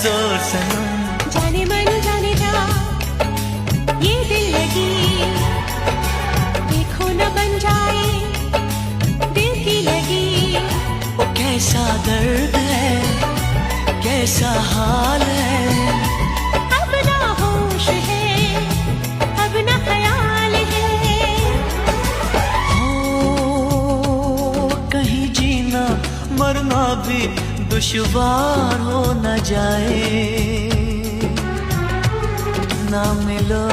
जोर सनम। जाने मन जाने जा ये दिल लगी, देखो न बन जाए दिल की लगी। वो कैसा दर्द है, कैसा हाल है, अब ना होश है, अब ना ख्याल है। ओ कहीं जीना मरना भी दुश्वार हो न जाए, ना मिलो